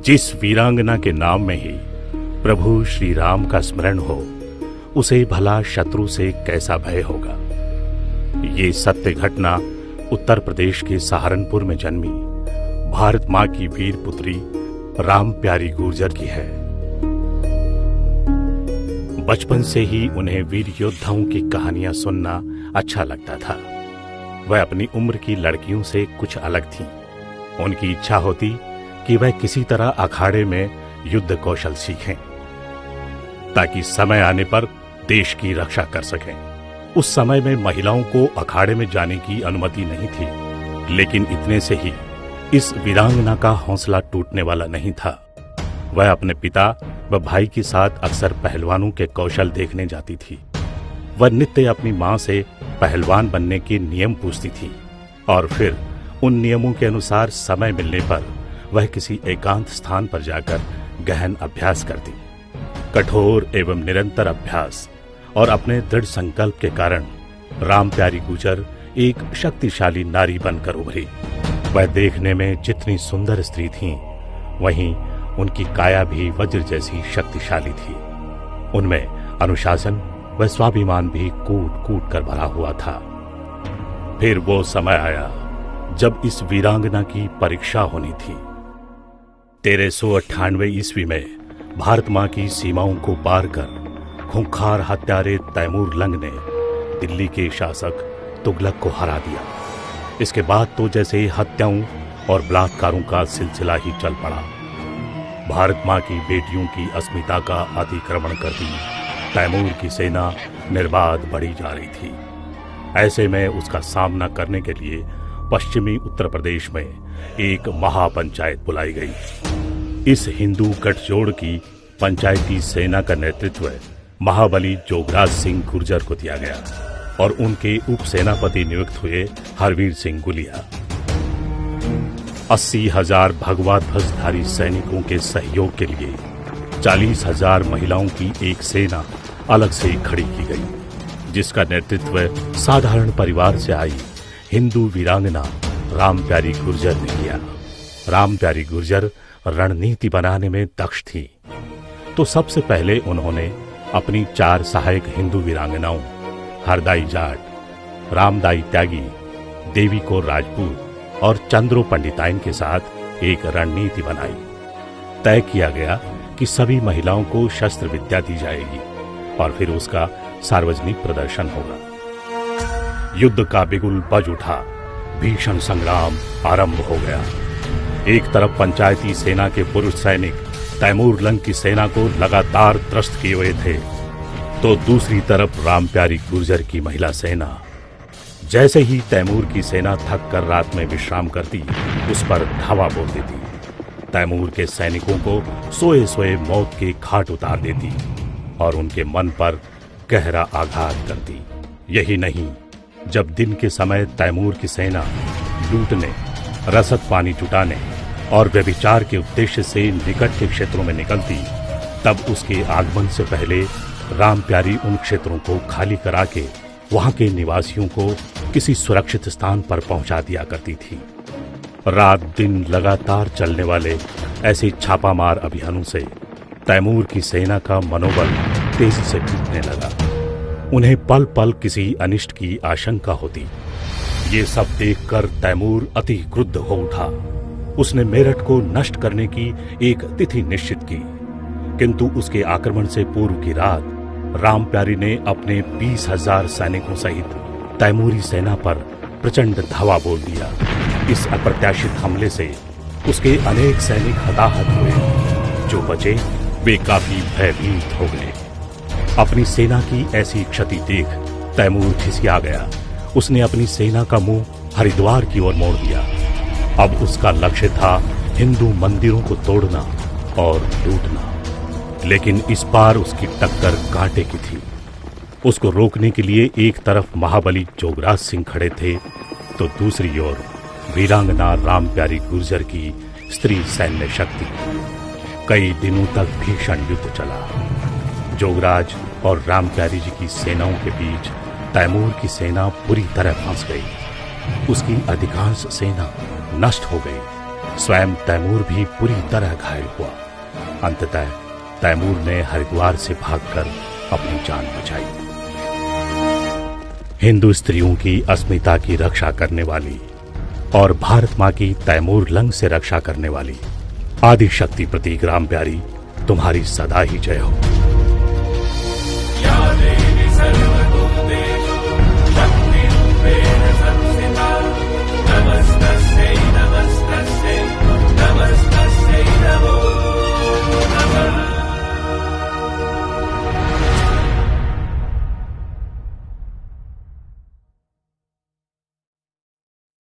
जिस वीरांगना के नाम में ही प्रभु श्री राम का स्मरण हो, उसे भला शत्रु से कैसा भय होगा। ये सत्य घटना उत्तर प्रदेश के सहारनपुर में जन्मी भारत मां की वीर पुत्री राम प्यारी गुर्जर की है। बचपन से ही उन्हें वीर योद्धाओं की कहानियां सुनना अच्छा लगता था। वह अपनी उम्र की लड़कियों से कुछ अलग थीं। उनकी इच्छा होती कि वह किसी तरह अखाड़े में युद्ध कौशल सीखें, ताकि समय आने पर देश की रक्षा कर सकें। उस समय में महिलाओं को अखाड़े में जाने की अनुमति नहीं थी, लेकिन इतने से ही इस वीरांगना का हौसला टूटने वाला नहीं था। वह अपने पिता व भाई के साथ अक्सर पहलवानों के कौशल देखने जाती थी। वह नित्य अपनी मां से पहलवान बनने के नियम पूछती थी और फिर उन नियमों के अनुसार समय मिलने पर वह किसी एकांत स्थान पर जाकर गहन अभ्यास करती। कठोर एवं निरंतर अभ्यास और अपने दृढ़ संकल्प के कारण राम प्यारी गुर्जर एक शक्तिशाली नारी बनकर उभरी। वह देखने में जितनी सुंदर स्त्री थीं, वहीं उनकी काया भी वज्र जैसी शक्तिशाली थी। उनमें अनुशासन व स्वाभिमान भी कूट कूट कर भरा हुआ था। फिर वो समय आया जब इस वीरांगना की परीक्षा होनी थी। 1398 ईस्वी में भारत मां की सीमाओं को पार कर खूंखार हत्यारे तैमूर लंग ने दिल्ली के शासक तुगलक को हरा दिया। इसके बाद तो जैसे हत्याओं और बलात्कारों का सिलसिला ही चल पड़ा। भारत मां की बेटियों की अस्मिता का अतिक्रमण करती तैमूर की सेना निर्बाध बढ़ी जा रही थी। ऐसे में उसका सामना करने के लिए पश्चिमी उत्तर प्रदेश में एक महापंचायत बुलाई गई। इस हिंदू गठजोड़ की पंचायती सेना का नेतृत्व महाबली जोगराज सिंह गुर्जर को दिया गया और उनके उप सेनापति नियुक्त हुए हरवीर सिंह गुलिया। 80,000 भगवा ध्वजधारी सैनिकों के सहयोग के लिए 40,000 महिलाओं की एक सेना अलग से खड़ी की गई, जिसका नेतृत्व साधारण परिवार से आई हिंदू वीरांगना राम प्यारी गुर्जर ने किया। राम प्यारी गुर्जर रणनीति बनाने में दक्ष थी, तो सबसे पहले उन्होंने अपनी 4 सहायक हिंदू वीरांगनाओं हरदाई जाट, रामदाई त्यागी, देवी को राजपूत और चंद्रो पंडिताइन के साथ एक रणनीति बनाई। तय किया गया कि सभी महिलाओं को शस्त्र विद्या दी जाएगी और फिर उसका सार्वजनिक प्रदर्शन होगा। युद्ध का बिगुल बज उठा। भीषण संग्राम आरंभ हो गया। एक तरफ पंचायती सेना के पुरुष सैनिक तैमूर लंग की सेना को लगातार त्रस्त किए हुए थे, तो दूसरी तरफ राम प्यारी गुर्जर की महिला सेना। जैसे ही तैमूर की सेना थक कर रात में विश्राम करती, उस पर धावा बोल देती। तैमूर के सैनिकों को सोए सोए मौत के घाट उतार देती और उनके मन पर गहरा आघात करती। यही नहीं, जब दिन के समय तैमूर की सेना लूटने, रसद पानी जुटाने और व्यभिचार के उद्देश्य से निकट के क्षेत्रों में निकलती, तब उसके आगमन से पहले राम प्यारी उन क्षेत्रों को खाली करा के वहां के निवासियों को किसी सुरक्षित स्थान पर पहुंचा दिया करती थी। रात दिन लगातार चलने वाले ऐसे छापामार अभियानों से तैमूर की सेना का मनोबल तेजी से टूटने लगा। उन्हें पल पल किसी अनिष्ट की आशंका होती। ये सब देखकर तैमूर अति क्रुद्ध हो उठा। उसने मेरठ को नष्ट करने की एक तिथि निश्चित की, किंतु उसके आक्रमण से पूर्व की रात राम प्यारी ने अपने 20,000 सैनिकों सहित तैमूरी सेना पर प्रचंड धावा बोल दिया। इस अप्रत्याशित हमले से उसके अनेक सैनिक हताहत हुए। जो बचे वे काफी भयभीत हो गए। अपनी सेना की ऐसी क्षति देख तैमूर खिसिया गया। उसने अपनी सेना का मुंह हरिद्वार की ओर मोड़ दिया। अब उसका लक्ष्य था हिंदू मंदिरों को तोड़ना और लूटना, लेकिन इस बार उसकी टक्कर कांटे की थी। उसको रोकने के लिए एक तरफ महाबली जोगराज सिंह खड़े थे, तो दूसरी ओर वीरांगना राम प्यारी गुर्जर की स्त्री सैन्य शक्ति। कई दिनों तक भीषण युद्ध चला। जोगराज और राम प्यारी जी की सेनाओं के बीच तैमूर की सेना पूरी तरह फंस गई। उसकी अधिकांश सेना नष्ट हो गई, स्वयं तैमूर भी बुरी तरह घायल हुआ। अंततः तैमूर ने हरिद्वार से भागकर अपनी जान बचाई। हिंदू स्त्रियों की अस्मिता की रक्षा करने वाली और भारत मां की तैमूर लंग से रक्षा करने वाली आदि शक्ति प्रतीक राम प्यारी, तुम्हारी सदा ही जय हो।